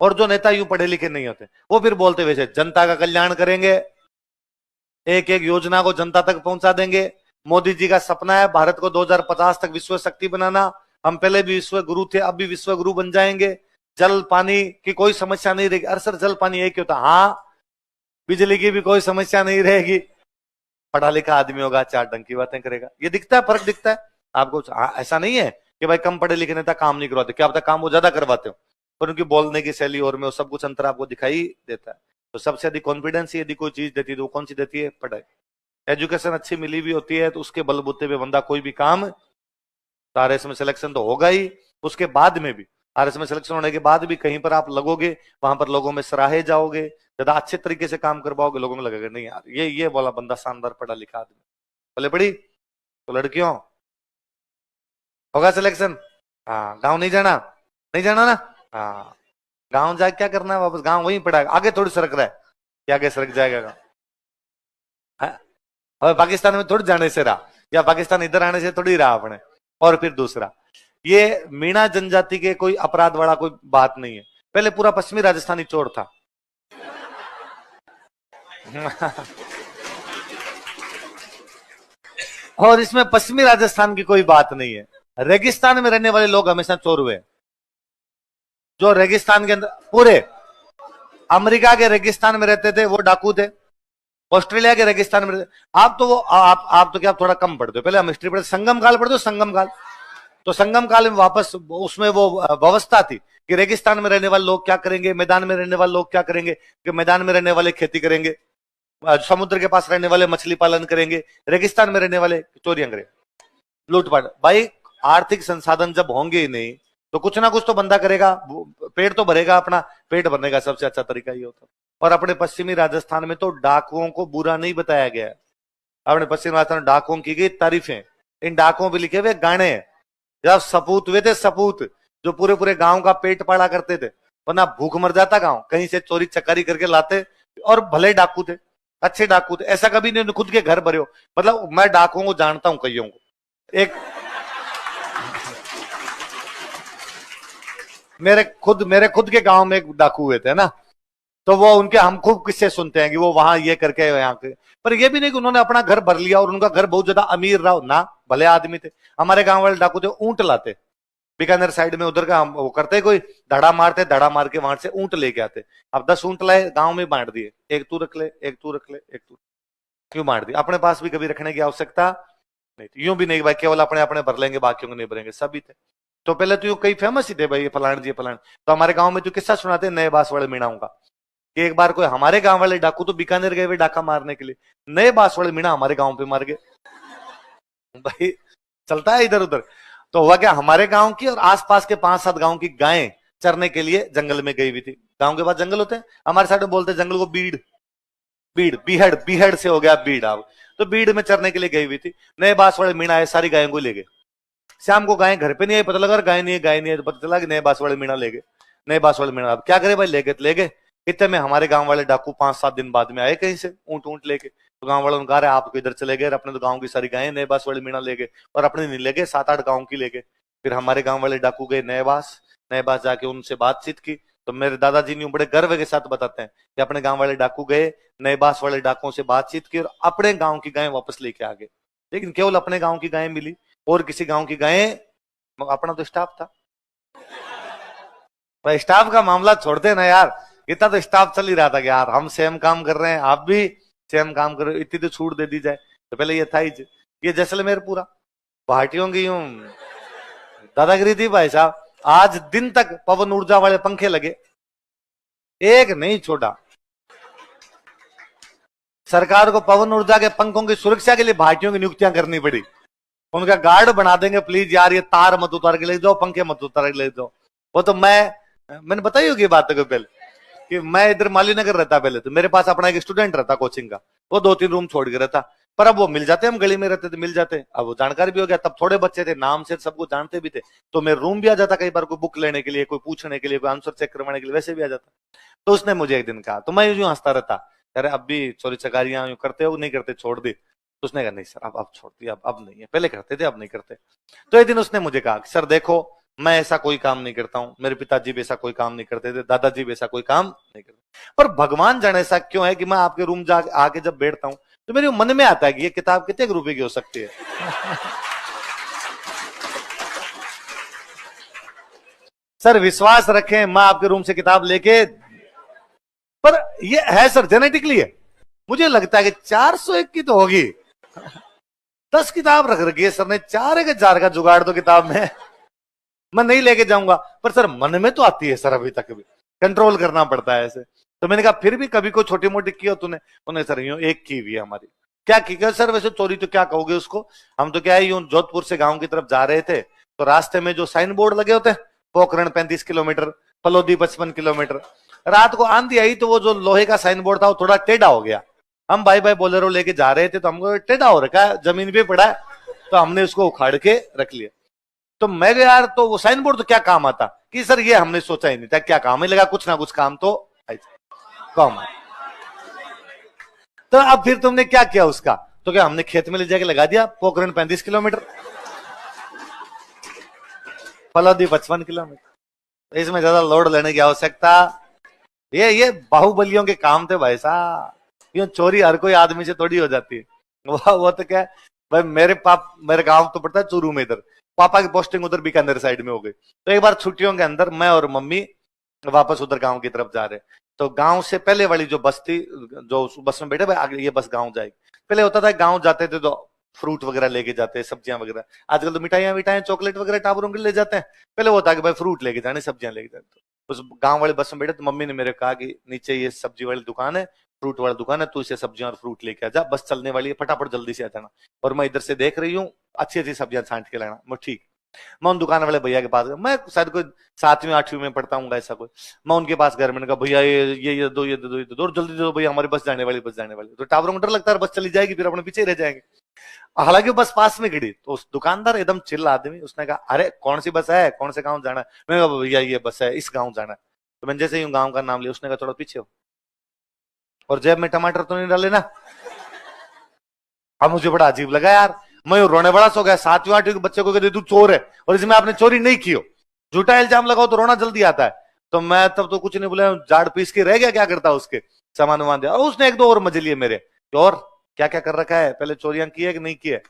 और जो नेता यूं पढ़े लिखे नहीं होते वो फिर बोलते वैसे जनता का कल्याण करेंगे, एक एक योजना को जनता तक पहुंचा देंगे। मोदी जी का सपना है भारत को 2050 तक विश्व शक्ति बनाना। हम पहले भी विश्व गुरु थे, अब भी विश्व गुरु बन जाएंगे। जल पानी की कोई समस्या नहीं रहेगी। अरे सर, जल पानी एक ही होता। हाँ, बिजली की भी कोई समस्या नहीं रहेगी। पढ़ा लिखा आदमी होगा, चार ढंग की बातें करेगा। ये दिखता है, फर्क दिखता है आपको। ऐसा नहीं है कि भाई कम पढ़े लिखे नेता काम नहीं करवाते, क्या पता काम वो ज्यादा करवाते हो, पर उनकी बोलने की शैली और में सब कुछ अंतर आपको दिखाई देता है। तो सबसे अधिक कॉन्फिडेंस यदि कोई चीज देती है तो वो कौन सी देती है? पढ़ाई। एजुकेशन अच्छी मिली भी होती है तो उसके बलबूते पे बंदा कोई भी काम, तो आरएस में सिलेक्शन तो होगा ही, उसके बाद में भी आरएस में सिलेक्शन होने के बाद भी कहीं पर आप लगोगे, वहां पर लोगों में सराहे जाओगे, ज्यादा अच्छे तरीके से काम कर पाओगे, लोगों में लगेगा नहीं यार ये वाला बंदा शानदार पढ़ा लिखा आदमी। बोले पढ़ी तो लड़कियों होगा सिलेक्शन। हाँ, गांव नहीं जाना, नहीं जाना ना। हाँ, गांव जाके क्या करना है, वापस गांव वहीं पड़ा है, आगे थोड़ी सरक रहा है कि आगे सरक जाएगा गांव। और पाकिस्तान में थोड़ी जाने से रहा, या पाकिस्तान इधर आने से थोड़ी रहा अपने। और फिर दूसरा, ये मीणा जनजाति के कोई अपराध वाला कोई बात नहीं है। पहले पूरा पश्चिमी राजस्थानी चोर था। और इसमें पश्चिमी राजस्थान की कोई बात नहीं है। रेगिस्तान में रहने वाले लोग हमेशा चोर हुए। जो रेगिस्तान के अंदर, पूरे अमेरिका के रेगिस्तान में रहते थे वो डाकू थे, ऑस्ट्रेलिया के रेगिस्तान में रहते। आप तो वो आप तो क्या थोड़ा कम पढ़ते हो, पहले हम हिस्ट्री पढ़ते, संगम काल पढ़ते हो, संगम काल। तो संगम काल में वापस उसमें वो व्यवस्था थी कि रेगिस्तान में रहने वाले लोग क्या करेंगे, मैदान में रहने वाले लोग क्या करेंगे, कि मैदान में रहने वाले खेती करेंगे, समुद्र के पास रहने वाले मछली पालन करेंगे, रेगिस्तान में रहने वाले चोरियां करेंगे, लूटपाट। भाई आर्थिक संसाधन जब होंगे ही नहीं तो कुछ ना कुछ तो बंदा करेगा, पेट तो भरेगा, अपना पेट भरने का सबसे अच्छा तरीका ये होता है। और अपने पश्चिमी राजस्थान में तो डाकुओं को बुरा नहीं बताया गया है। अपने पश्चिमी राजस्थान में डाकुओं की गई तारीफें, इन डाकुओं पे लिखे हुए गाने, जब सपूत हुए थे, सपूत जो पूरे पूरे गांव का पेट पाला करते थे, वरना भूख मर जाता गांव, कहीं से चोरी चकारी करके लाते, और भले डाकू थे, अच्छे डाकू थे, ऐसा कभी नहीं खुद के घर भरे हो। मतलब मैं डाकुओं को जानता हूं, कईयों को। एक मेरे खुद के गांव में एक डाकू हुए थे ना, तो वो उनके हम खूब किस्से सुनते हैं कि वो वहां ये करके यहाँ के, पर ये भी नहीं कि उन्होंने अपना घर भर लिया और उनका घर बहुत ज्यादा अमीर रहा ना, भले आदमी थे। हमारे गांव वाले डाकू थे, ऊंट लाते बीकानेर साइड में, उधर का हम वो करते, कोई धड़ा मारते, धड़ा मार के वहां से ऊंट लेके आते। अब 10 ऊंट लाए, गांव में बांट दिए, एक तू रख ले, एक तू रख ले, एक तू, क्यों बांट दिया? अपने पास भी कभी रखने की आवश्यकता नहीं थी। यूं भी नहीं भाई केवल अपने अपने भर लेंगे, बाकियों को नहीं भरेंगे, सभी थे। तो पहले तो कई फेमस ही थे भाई, फलान जी फलान। तो हमारे गांव में तो किस्सा सुनाते नए बास वाले मीणाओं का, कि एक बार कोई हमारे गांव वाले डाकू तो बीकानेर गए हुए डाका मारने के लिए, नए बास वाले मीणा हमारे गांव पे मार गए। भाई चलता है इधर उधर। तो हुआ क्या, हमारे गांव की और आसपास के 5-7 गांव की गायें चरने के लिए जंगल में गई हुई थी। गांव के पास जंगल होते हैं, हमारे साइड में बोलते हैं जंगल को बीड़, बीड़ बीहड़, बीहड़ से हो गया बीड़। अब तो बीड़ में चरने के लिए गई हुई थी, नए बास वाले मीणा आए, सारी गायों को ले गए। शाम को गायें घर पे नहीं आई, पता लगा गाय नहीं है, गाय नहीं है, तो पता चला कि नए बास वाले मीणा ले गए। नए बास वाले मीणा अब क्या करे भाई, ले गए तो ले गए। इतने में हमारे गांव वाले डाकू 5-7 दिन बाद में आए कहीं से, ऊंट ऊंट लेके। तो गांव वालों ने कहा आप तो इधर चले गए, अपने तो गांव की सारी गायें नए बास वाले मीणा ले गए, और अपने नहीं ले गए, 7-8 गांव की ले गए। फिर हमारे गांव वाले डाकू गए नए बास जाके उनसे बातचीत की। तो मेरे दादाजी ने बड़े गर्व के साथ बताते हैं कि अपने गांव वाले डाकू गए, नए बास वाले डाकुओं से बातचीत की और अपने गांव की गायें वापस लेके आ गए। लेकिन केवल अपने गांव की गायें मिली, और किसी गांव की गायें, अपना तो स्टाफ था भाई। स्टाफ का मामला छोड़ते ना यार, इतना तो स्टाफ चल ही रहा था कि यार हम सेम काम कर रहे हैं, आप भी सेम काम कर रहे हो, इतनी तो छूट दे दी जाए। तो पहले ये था ही, ये जैसलमेर पूरा भाटियों की यूं दादागिरी थी भाई साहब। आज दिन तक पवन ऊर्जा वाले पंखे लगे, एक नहीं छोड़ा। सरकार को पवन ऊर्जा के पंखों की सुरक्षा के लिए भाटियों की नियुक्तियां करनी पड़ी। उनका गार्ड बना देंगे, प्लीज यार ये तार मत उतार के ले जाओ, पंखे मत उतार के ले जाओ। वो तो मैंने बताई होगी बात को पहले, कि मैं इधर मालीनगर रहता पहले, तो मेरे पास अपना एक स्टूडेंट रहता कोचिंग का, वो 2-3 रूम छोड़ के रहता। पर अब वो मिल जाते, हम गली में रहते थे, मिल जाते। अब वो जानकार भी हो गया, तब थोड़े बच्चे थे, नाम से सबको जानते भी थे, तो मेरे रूम भी आ जाता कई बार, कोई बुक लेने के लिए, कोई पूछने के लिए, कोई आंसर चेक करवाने के लिए, वैसे भी आ जाता। तो उसने मुझे एक दिन कहा, तो मैं यूं हंसता रहता, अरे अब भी चोरी चकारियां यूं करते हो, नहीं करते, छोड़ दी। तो उसने कहा नहीं सर अब छोड़ दिया, अब नहीं है, पहले करते थे अब नहीं करते। तो एक दिन उसने मुझे कहा सर देखो मैं ऐसा कोई काम नहीं करता हूं, मेरे पिताजी भी ऐसा कोई काम नहीं करते थे, दादाजी भी ऐसा कोई काम नहीं करते। पर भगवान जाने ऐसा क्यों है कि मैं आपके रूम जा आके जब बैठता हूं तो मेरे मन में आता है कि ये किताब कितने रुपए की हो सकती है। सर विश्वास रखें, मैं आपके रूम से किताब लेके, पर ये है सर जेनेटिकली है। मुझे लगता है कि 401 की तो होगी। 10 किताब रख रखी है सर ने, 4,000 का जुगाड़ तो किताब में मैं नहीं लेके जाऊंगा। पर सर मन में तो आती है सर, अभी तक भी कंट्रोल करना पड़ता है ऐसे। तो मैंने कहा फिर भी कभी कोई छोटी मोटी की हो तूने? उन्हें सर यूं एक की हुई है हमारी। क्या की? सर वैसे चोरी तो क्या कहोगे उसको, हम तो क्या है यूं जोधपुर से गांव की तरफ जा रहे थे तो रास्ते में जो साइन बोर्ड लगे होते हैं, पोखरण 35 किलोमीटर, फलोदी 55 किलोमीटर, रात को आंधी आई तो वो जो लोहे का साइन बोर्ड था वो थोड़ा टेढ़ा हो गया। हम भाई भाई बोलेरो लेके जा रहे थे तो हमको टेढ़ा हो रखा है, जमीन पे पड़ा है, तो हमने उसको उखाड़ के रख लिया। तो मैं यार तो वो साइन बोर्ड तो क्या काम आता कि सर, ये हमने सोचा ही नहीं था क्या काम है, लगा कुछ ना कुछ काम तो कम। तो अब फिर तुमने क्या किया उसका? तो क्या हमने खेत में ले जाके लगा दिया, पोखरण 35 किलोमीटर, फलोदी 55 किलोमीटर। इसमें ज्यादा लोड लेने की आवश्यकता, ये बाहुबलियों के काम थे भाई साहब। ये चोरी हर कोई आदमी से थोड़ी हो जाती है। वो तो क्या भाई, मेरे गांव तो पड़ता है चूरू में, इधर पापा की पोस्टिंग उधर बीकानेर साइड में हो गई। तो एक बार छुट्टियों के अंदर मैं और मम्मी वापस उधर गांव की तरफ जा रहे, तो गांव से पहले वाली जो बस थी, जो उस बस में बैठे भाई आगे ये बस गांव जाएगी। पहले होता था गांव जाते थे तो फ्रूट वगैरह लेके जाते, सब्जियां वगैरह। आजकल तो मिठाइयां चॉकलेट वगैरह टाबरों के ले जाते हैं, पहले वो था कि भाई फ्रूट लेके जाने, सब्जियां लेके जाने। तो उस गांव वाले बस में बैठे तो मम्मी ने मेरे कहा कि नीचे ये सब्जी वाली दुकान है, फ्रूट वाला दुकान है, तू इसे सब्जियां और फ्रूट लेके आ जा, बस चलने वाली है, फटाफट जल्दी से आ जाना। और मैं इधर से देख रही हूँ, अच्छी अच्छी सब्जियां छांट के लाना। मैं ठीक। मैं उन दुकान वाले भैया के पास गया, मैं शायद कोई 7वीं 8वीं में पढ़ता हूँ ऐसा कोई। मैं उनके पास गया, मैंने कहा भैया ये दो, ये दो, ये दो, जल्दी दे दो भैया, हमारी बस जाने वाली, बस जाने वाली। तो टावरों में डर लगता है बस चली जाएगी, फिर अपने पीछे रह जाएंगे। हालांकि बस पास में खड़ी, तो उस दुकानदार एकदम चिल्ला आदमी, उसने कहा अरे कौन सी बस है, कौन से गांव जाना है? मैं कहा भैया ये बस है, इस गांव जाना है। तो मैंने जैसे ही गांव का नाम लिया, उसने कहा थोड़ा पीछे हो और जेब में टमाटर तो नहीं डाले ना। अब मुझे बड़ा अजीब लगा यार, मैं रोने बड़ा सो गया। 7वीं 8वीं के बच्चे को कहते तू चोर है और इसमें आपने चोरी नहीं की हो, झूठा इल्जाम लगाओ तो रोना जल्दी आता है। तो मैं तब तो कुछ नहीं बोला, जाड़ पीस के रह गया, क्या करता उसके सामान वामान दिया। और उसने एक दो और मजे लिए मेरे, और क्या क्या कर रखा है, पहले चोरियां की है कि नहीं की है।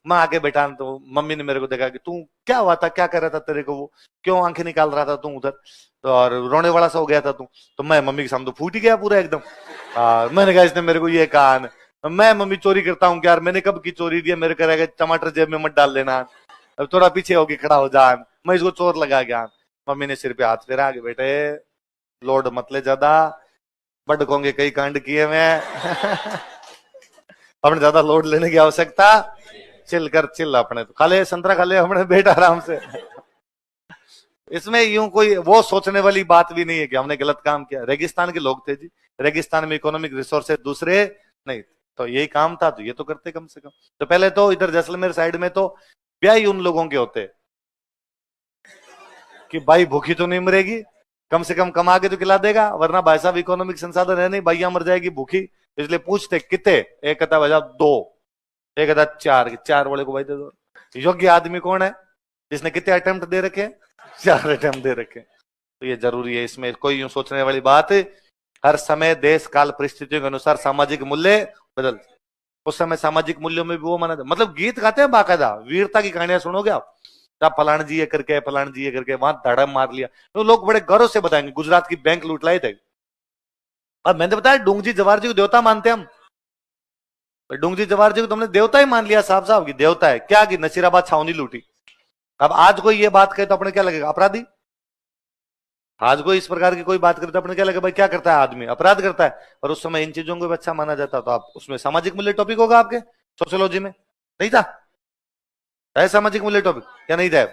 मैं आके बैठा तो मम्मी ने मेरे को देखा कि तू क्या हुआ था, क्या कर रहा था, तेरे को वो क्यों आंखें निकाल रहा था तू उधर, तो और रोने वाला सा हो गया था तू। तो मैं मम्मी के सामने तो फूट ही गया पूरा एकदम। मैंने कहा इसने मेरे को ये कहा, मैं मम्मी चोरी करता हूँ क्या यार, मैंने कब की चोरी दी है, मेरे करेगा टमाटर जेब में मत डाल लेना, अब थोड़ा पीछे होके खड़ा हो जा, मैं इसको चोर लगा गया। मम्मी ने सिर पे हाथ फेरा के, बेटे लोड मत ले ज्यादा, बड़ होंगे कई कांड किए मैं। अपने ज्यादा लोड लेने की आवश्यकता, चिल कर, चिल अपने तो खा ले, संतरा खा ले अपने, बैठ आराम से। इसमें यूं कोई वो सोचने वाली बात भी नहीं है कि हमने गलत काम किया। रेगिस्तान के लोग थे जी, रेगिस्तान में इकोनॉमिक रिसोर्सेज दूसरे नहीं, तो यही काम था तो ये तो करते कम से कम। तो पहले तो इधर जैसलमेर साइड में तो ब्याह ही उन लोगों के होते कि भाई भूखी तो नहीं मरेगी, कम से कम कमा के तो खिला देगा, वरना भाई साहब इकोनॉमिक संसाधन है नहीं, भैया मर जाएगी भूखी। इसलिए पूछते कितने, एक कहता भाई साहब 2, एक कहता 4, 4 वाले को भाई दे दो। योग्य आदमी कौन है जिसने कितने अटेम्प्ट दे रखे? 4 अटेम्प्ट दे रखे। तो ये जरूरी है, इसमें कोई यूं सोचने वाली बात, हर समय देश काल परिस्थितियों के अनुसार सामाजिक मूल्य बदल। उस समय सामाजिक मूल्यों में भी वो माना, मतलब गीत गाते हैं बाकायदा, वीरता की कहानियां सुनोगे आप, फलान जी ये करके, फलान जी ये करके वहां धड़म मार लिया, तो लोग बड़े गर्व से बताएंगे गुजरात की बैंक लूट लाई थे। और मैंने बताया डूंगजी जवाहर जी को देवता मानते हम, डूंगजी जवाहर जी को तुमने देवता ही मान लिया, साहब साहब की देवता है क्या, कि नसीराबाद छावनी लूटी। अब आज कोई ये बात कहे तो अपने क्या लगेगा, अपराधी। आज कोई इस प्रकार की कोई बात करे तो अपने क्या लगेगा, भाई क्या करता है आदमी, अपराध करता है। और उस समय इन चीजों को भी अच्छा माना जाता, तो आप उसमें सामाजिक मूल्य टॉपिक होगा आपके सोशियोलॉजी में, नहीं था? है सामाजिक मूल्य टॉपिक या नहीं था?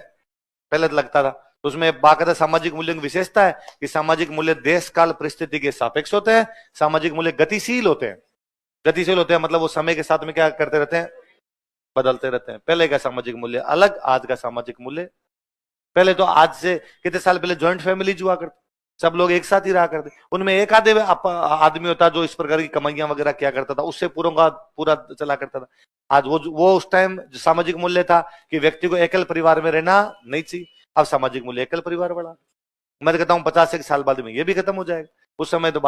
पहले तो लगता था। तो उसमें बाकायदा सामाजिक मूल्य की विशेषता है कि सामाजिक मूल्य देश काल परिस्थिति के सापेक्ष होते हैं, सामाजिक मूल्य गतिशील होते हैं। गतिशील होते हैं मतलब वो समय के साथ में क्या करते रहते हैं, बदलते रहते हैं। पहले का सामाजिक मूल्य अलग, आज का सामाजिक मूल्य। पहले तो आज से कितने साल पहले ज्वाइंट फैमिली हुआ करती, सब लोग एक साथ ही रहा करते, उनमें एक आधे आदमी होता जो इस प्रकार की कमाइयां वगैरह क्या करता था, उससे पूरा चला करता था। आज वो उस टाइम सामाजिक मूल्य था कि व्यक्ति को एकल परिवार में रहना नहीं चाहिए। अब सामाजिक मूल्य एकल परिवार बढ़ा। मैं तो कहता हूँ 50 एक साल बाद में ये भी खत्म हो जाएगा। उस समय तो